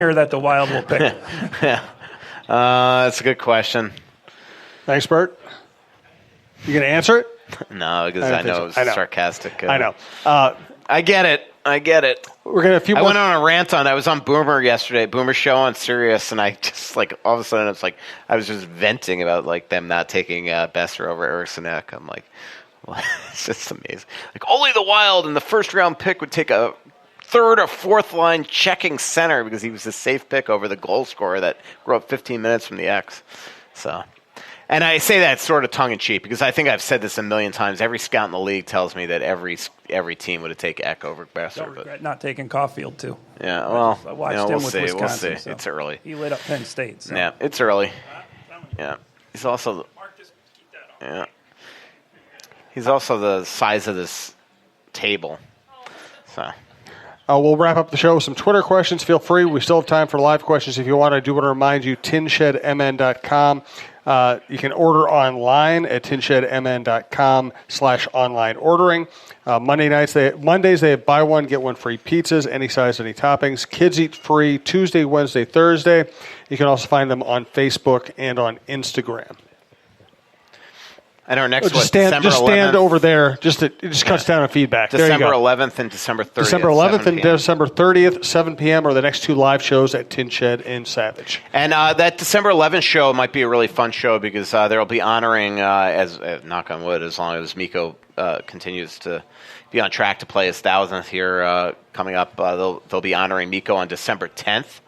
Or that the Wild will pick? Yeah. That's a good question. Thanks, Bert. You going to answer it? No, because I know it was sarcastic. I know. I get it. We're gonna I went on a rant I was on Boomer yesterday, Boomer Show on Sirius, and I just all of a sudden it's I was just venting about them not taking Besser over Eriksson Ek. I'm like, well, it's just amazing. Only the Wild in the first round pick would take a third or fourth line checking center because he was a safe pick over the goal scorer that grew up 15 minutes from the X. So. And I say that sort of tongue-in-cheek because I think I've said this a million times. Every scout in the league tells me that every team would have taken Ek over Besser. Don't regret not taking Caulfield, too. Yeah, well, I watched him with Wisconsin. We'll see. So it's early. He lit up Penn State. So. Yeah, it's early. Yeah. He's also He's also the size of this table. So... we'll wrap up the show with some Twitter questions. Feel free. We still have time for live questions if you want. I do want to remind you, tinshedmn.com. You can order online at tinshedmn.com/online ordering. Mondays they have buy one, get one free pizzas, any size, any toppings. Kids eat free Tuesday, Wednesday, Thursday. You can also find them on Facebook and on Instagram. And our next just stand over there. It just cuts down on feedback. December 11th and December 30th. December 11th and December 30th, 7 p.m. are the next two live shows at Tin Shed and Savage. And that December 11th show might be a really fun show because they'll be honoring, as knock on wood, as long as Mikko continues to be on track to play his 1,000th here coming up. They'll be honoring Mikko on December 10th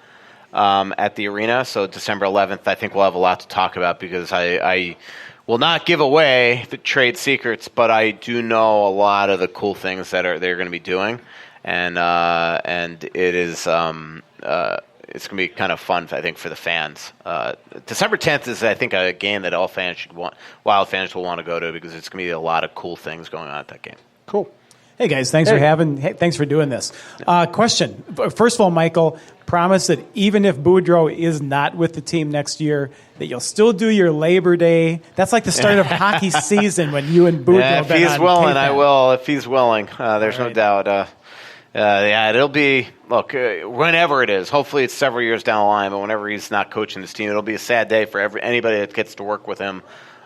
at the arena. So December 11th, I think we'll have a lot to talk about because I will not give away the trade secrets, but I do know a lot of the cool things that they're going to be doing, and it is it's going to be kind of fun, I think, for the fans. December 10th is, I think, a game that all fans Wild fans will want to go to because it's going to be a lot of cool things going on at that game. Cool. Hey guys, thanks for doing this. Question. First of all, Michael, promise that even if Boudreau is not with the team next year, that you'll still do your Labor Day. That's like the start of hockey season when you and Boudreau. If he's willing, I will. If he's willing, there's no doubt. It'll be whenever it is. Hopefully, it's several years down the line. But whenever he's not coaching this team, it'll be a sad day for anybody that gets to work with him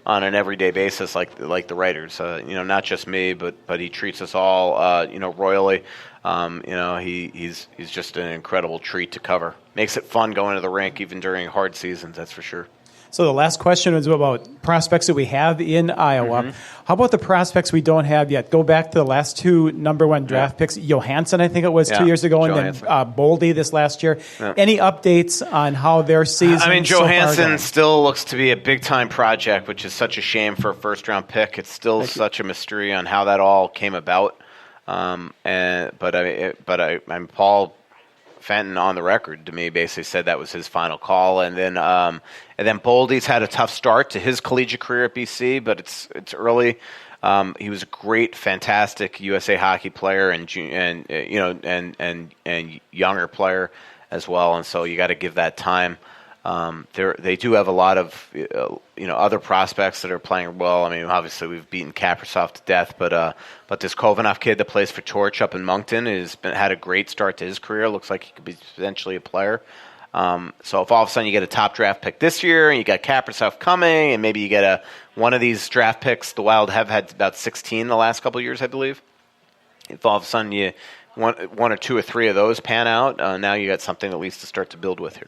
on an everyday basis, like the writers. Not just me, but he treats us all, royally. He's just an incredible treat to cover. Makes it fun going to the rink, even during hard seasons. That's for sure. So the last question was about prospects that we have in Iowa. Mm-hmm. How about the prospects we don't have yet? Go back to the last two number one draft picks. Johansson, I think it was 2 years ago, and then Boldy this last year. Yeah. Any updates on how their season Johansson still looks to be a big-time project, which is such a shame for a first-round pick. It's still such a mystery on how that all came about. But Paul Fenton on the record to me basically said that was his final call, and then Boldy's had a tough start to his collegiate career at BC, but it's early. He was a great, fantastic USA hockey player and younger player as well, and so you got to give that time. They do have a lot of other prospects that are playing well. I mean, obviously we've beaten Kaprizov to death, but this Kovanov kid that plays for Torch up in Moncton had a great start to his career. Looks like he could be potentially a player. So if all of a sudden you get a top draft pick this year, and you got Kaprizov coming, and maybe you get one of these draft picks, the Wild have had about 16 the last couple of years, I believe. If all of a sudden one or two or three of those pan out, now you got something at least to start to build with here.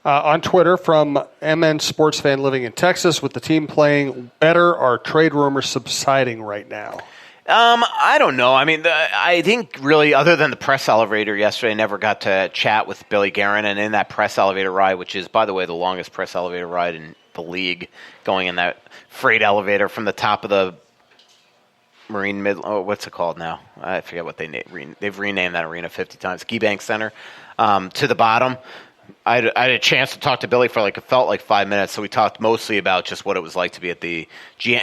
On Twitter from MN Sports Fan living in Texas, with the team playing better, are trade rumors subsiding right now? I don't know. I mean, I think really, other than the press elevator yesterday, I never got to chat with Billy Guerin. And in that press elevator ride, which is, by the way, the longest press elevator ride in the league, going in that freight elevator from the top of the Marine what's it called now? I forget what they've renamed that arena 50 times. KeyBank Center, to the bottom. I had a chance to talk to Billy for it felt like 5 minutes. So we talked mostly about just what it was like to be at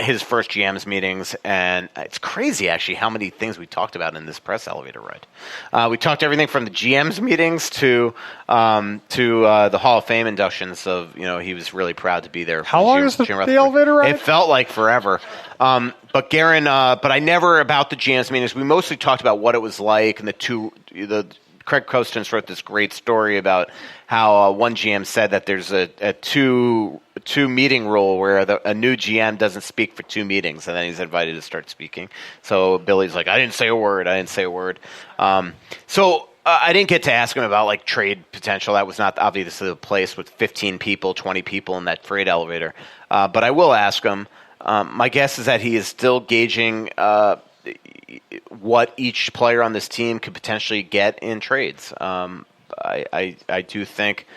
his first GM's meetings, and it's crazy actually how many things we talked about in this press elevator ride. We talked everything from the GM's meetings to the Hall of Fame inductions. He was really proud to be there. How long is the elevator ride? It felt like forever. But Guerin, but I never about the GM's meetings. We mostly talked about what it was like and the Craig Costance wrote this great story about how one GM said that there's a two meeting rule where a new GM doesn't speak for 2 meetings, and then he's invited to start speaking. So Billy's like, I didn't say a word. So I didn't get to ask him about like trade potential. That was not obviously the place with 15 people, 20 people in that freight elevator. But I will ask him. My guess is that he is still gauging what each player on this team could potentially get in trades. I do think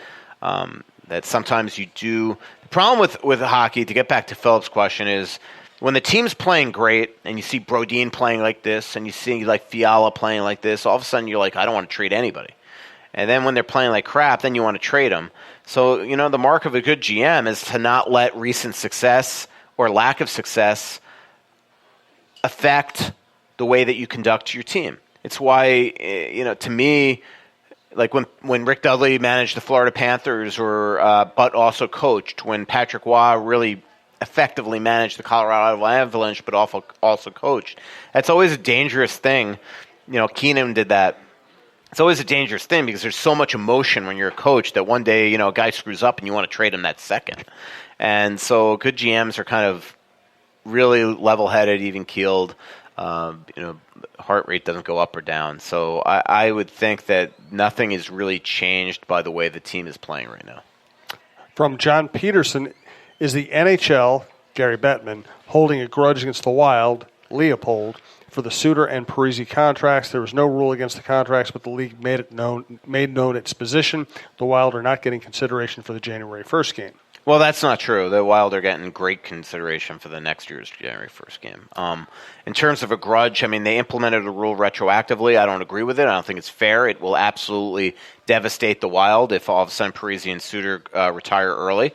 that sometimes you do. The problem with hockey, to get back to Philip's question, is when the team's playing great and you see Brodin playing like this and you see like Fiala playing like this, all of a sudden you're like, I don't want to trade anybody. And then when they're playing like crap, then you want to trade them. So, the mark of a good GM is to not let recent success or lack of success affect the way that you conduct your team. It's why, to me, like when Rick Dudley managed the Florida Panthers but also coached, when Patrick Waugh really effectively managed the Colorado Avalanche but also coached, that's always a dangerous thing. Keenan did that. It's always a dangerous thing because there's so much emotion when you're a coach that one day, a guy screws up and you want to trade him that second. And so good GMs are kind of really level-headed, even-keeled. Heart rate doesn't go up or down. So I would think that nothing is really changed by the way the team is playing right now. From John Peterson, is the NHL, Gary Bettman, holding a grudge against the Wild, Leopold, for the Suter and Parise contracts? There was no rule against the contracts, but the league made known its position. The Wild are not getting consideration for the January 1st game. Well, that's not true. The Wild are getting great consideration for the next year's January 1st game. In terms of a grudge, they implemented a rule retroactively. I don't agree with it. I don't think it's fair. It will absolutely devastate the Wild if all of a sudden Parise and Suter retire early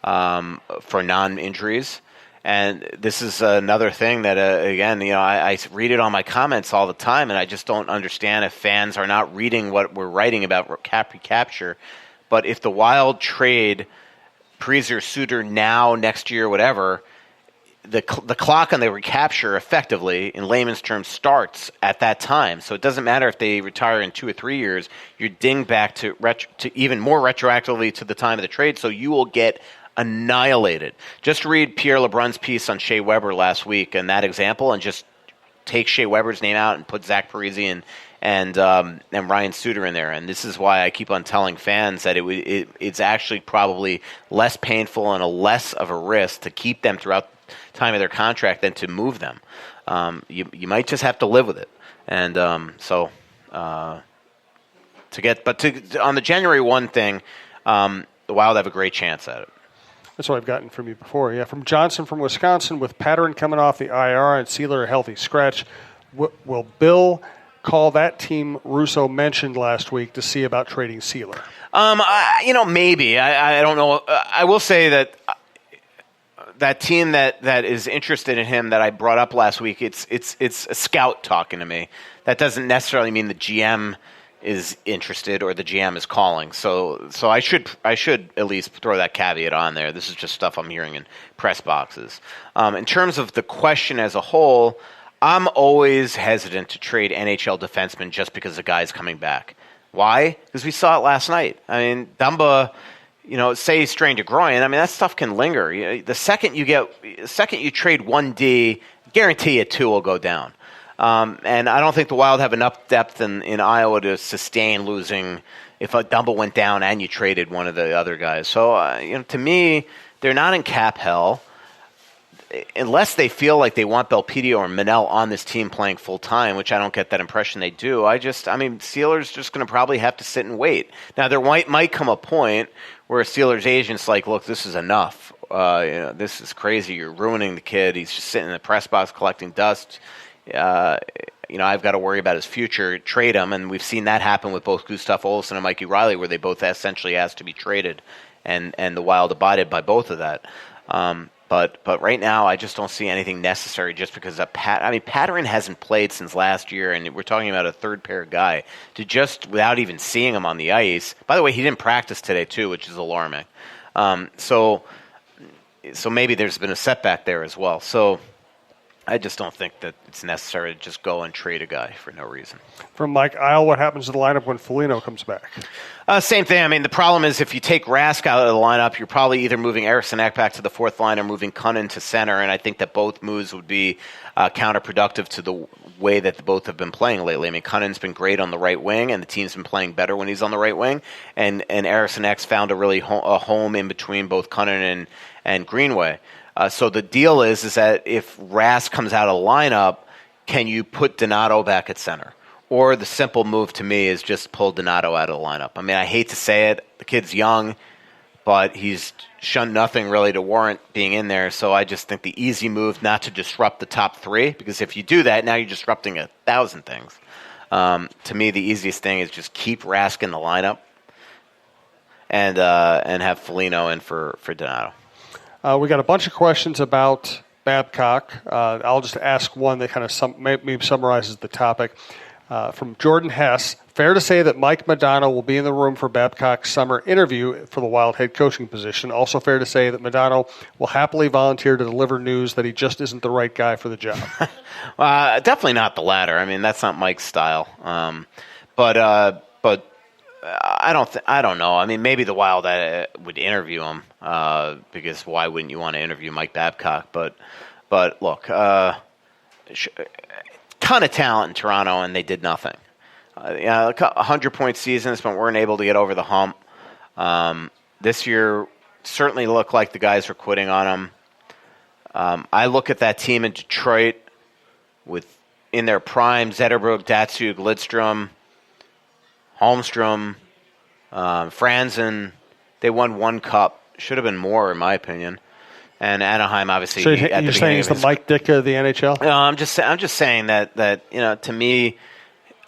for non-injuries. And this is another thing that, again, I read it on my comments all the time, and I just don't understand if fans are not reading what we're writing about cap recapture. But if the Wild trade Parise or Suter now, next year, whatever, the clock on the recapture effectively, in layman's terms, starts at that time. So it doesn't matter if they retire in 2 or 3 years. You're dinged back to even more retroactively to the time of the trade, so you will get annihilated. Just read Pierre LeBrun's piece on Shea Weber last week and that example, and just take Shea Weber's name out and put Zach Parise and Ryan Suter in there. And this is why I keep on telling fans that it's actually probably less painful and a less of a risk to keep them throughout the time of their contract than to move them. You might just have to live with it. And on the January 1 thing, the Wild have a great chance at it. That's what I've gotten from you before. Yeah, from Johnson from Wisconsin, with Patterson coming off the IR and Sealer a healthy scratch, will Bill call that team Russo mentioned last week to see about trading Sealer? Maybe. I don't know. I will say that team that is interested in him that I brought up last week, it's a scout talking to me. That doesn't necessarily mean the GM is interested or the GM is calling. So I should at least throw that caveat on there. This is just stuff I'm hearing in press boxes. In terms of the question as a whole, I'm always hesitant to trade NHL defensemen just because the guy's coming back. Why? Because we saw it last night. Dumba, say he strained a groin. That stuff can linger. The second you trade 1D, guarantee you 2 will go down. And I don't think the Wild have enough depth in Iowa to sustain losing if a Dumba went down and you traded one of the other guys. So, to me, they're not in cap hell. Unless they feel like they want Belpedio or Manel on this team playing full-time, which I don't get that impression they do. Steelers just going to probably have to sit and wait. Now, there might come a point where a Steelers agent's like, look, this is enough. This is crazy. You're ruining the kid. He's just sitting in the press box collecting dust. I've got to worry about his future. Trade him, and we've seen that happen with both Gustav Olsson and Mikey Riley, where they both essentially asked to be traded, and the Wild abided by both of that. But right now, I just don't see anything necessary just because of Patterson hasn't played since last year, and we're talking about a third-pair guy, to just, without even seeing him on the ice. By the way, he didn't practice today, too, which is alarming. So maybe there's been a setback there as well. So I just don't think that it's necessary to just go and trade a guy for no reason. From Mike Isle, what happens to the lineup when Foligno comes back? Same thing. I mean, the problem is if you take Rask out of the lineup, you're probably either moving Eriksson Ek back to the fourth line or moving Cunnin to center, and I think that both moves would be counterproductive to the way that both have been playing lately. I mean, Cunnin's been great on the right wing, and the team's been playing better when he's on the right wing, and Eriksson Ek's found a home in between both Cunnin and Greenway. So the deal is that if Rask comes out of the lineup, can you put Donato back at center? Or the simple move to me is just pull Donato out of the lineup. I mean, I hate to say it. The kid's young, but he's shown nothing really to warrant being in there. So I just think the easy move not to disrupt the top three, because if you do that, now you're disrupting 1,000 things. To me, the easiest thing is just keep Rask in the lineup and have Foligno in for Donato. We got a bunch of questions about Babcock. I'll just ask one that kind of maybe summarizes the topic. From Jordan Hess, fair to say that Mike Modano will be in the room for Babcock's summer interview for the Wild head coaching position. Also fair to say that Modano will happily volunteer to deliver news that he just isn't the right guy for the job. Definitely not the latter. I mean, that's not Mike's style. But I don't know. I mean, maybe the Wild would interview him because why wouldn't you want to interview Mike Babcock? But look, ton of talent in Toronto, and they did nothing. 100-point seasons, but weren't able to get over the hump. This year certainly looked like the guys were quitting on them. I look at that team in Detroit with in their prime Zetterberg, Datsuk, Lidstrom, Holmstrom, Franzen. They won one cup. Should have been more, in my opinion. And Anaheim, obviously. So you're saying he's the Mike Ditka of the NHL? No, I'm just saying that to me,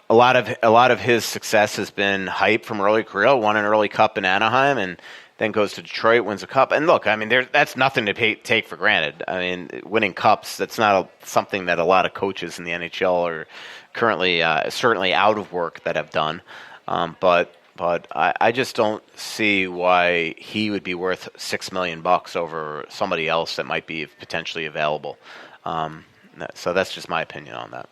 a lot of his success has been hype from early career. Won an early cup in Anaheim, and then goes to Detroit, wins a cup. And look, I mean, that's nothing to take for granted. I mean, winning cups, that's not something that a lot of coaches in the NHL are currently certainly out of work that have done. But I just don't see why he would be worth $6 million over somebody else that might be potentially available. So that's just my opinion on that.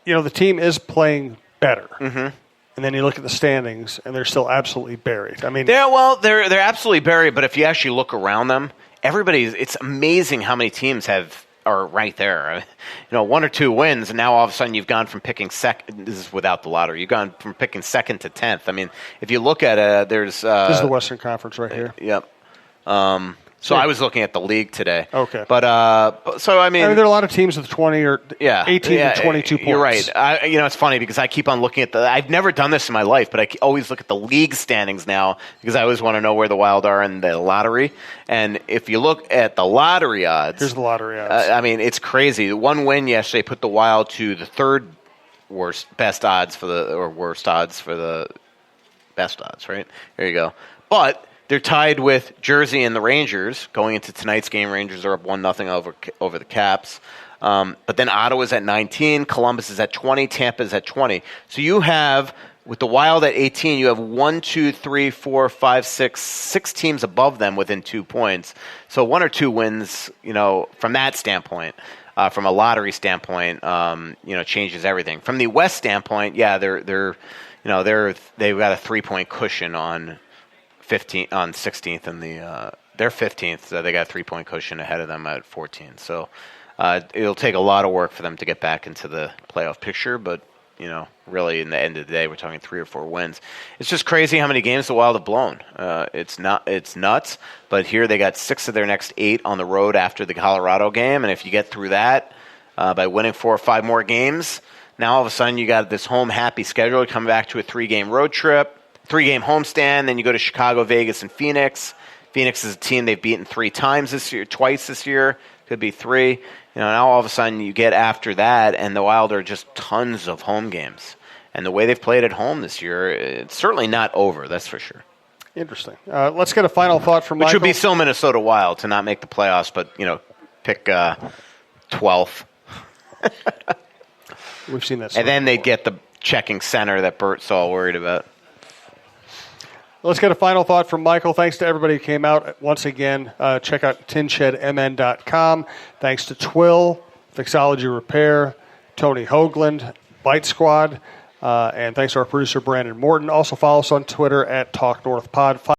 The team is playing better. Mm-hmm. And then you look at the standings, and they're still absolutely buried. I mean, they're absolutely buried. But if you actually look around them, it's amazing how many teams are right there. One or two wins, and now all of a sudden you've gone from picking second. This is without the lottery. You've gone from picking second to 10th. I mean, if you look at it, there's this is the Western Conference right here. Yep. So I was looking at the league today. Okay. But so I mean, there are a lot of teams with 20 or 18 to 22 points. You're right. It's funny because I keep on looking at I've never done this in my life, but I always look at the league standings now because I always want to know where the Wild are in the lottery. And if you look at the lottery odds, here's the lottery odds. I mean, it's crazy. One win yesterday put the Wild to the third best odds for the worst odds for the best odds. Right there you go. But they're tied with Jersey and the Rangers. Going into tonight's game, Rangers are up 1-0 over the Caps. But then Ottawa's at 19, Columbus is at 20, Tampa is at 20. So you have, with the Wild at 18, you have 1, 2, 3, 4, 5, 6 teams above them within 2 points. So one or two wins, from that standpoint, from a lottery standpoint, changes everything. From the West standpoint, yeah, they've got a 3-point cushion on 16th, and they're 15th, so they got a 3-point cushion ahead of them at 14. So it'll take a lot of work for them to get back into the playoff picture, but really in the end of the day, we're talking 3 or 4 wins. It's just crazy how many games the Wild have blown. It's nuts, but here they got 6 of their next 8 on the road after the Colorado game, and if you get through that by winning 4 or 5 more games, now all of a sudden you got this home happy schedule, come back to a 3-game road trip, 3-game homestand, then you go to Chicago, Vegas, and Phoenix. Phoenix is a team they've beaten 3 times this year, twice this year, could be 3. Now all of a sudden you get after that, and the Wild are just tons of home games. And the way they've played at home this year, it's certainly not over, that's for sure. Interesting. Let's get a final thought from Michael. Which would be so Minnesota Wild to not make the playoffs, but, pick 12th. We've seen that. And then they'd get the checking center that Bert's all worried about. Let's get a final thought from Michael. Thanks to everybody who came out. Once again, check out tinshedmn.com. Thanks to Twill Fixology Repair, Tony Hoagland, Bite Squad, and thanks to our producer, Brandon Morton. Also follow us on Twitter at TalkNorthPod.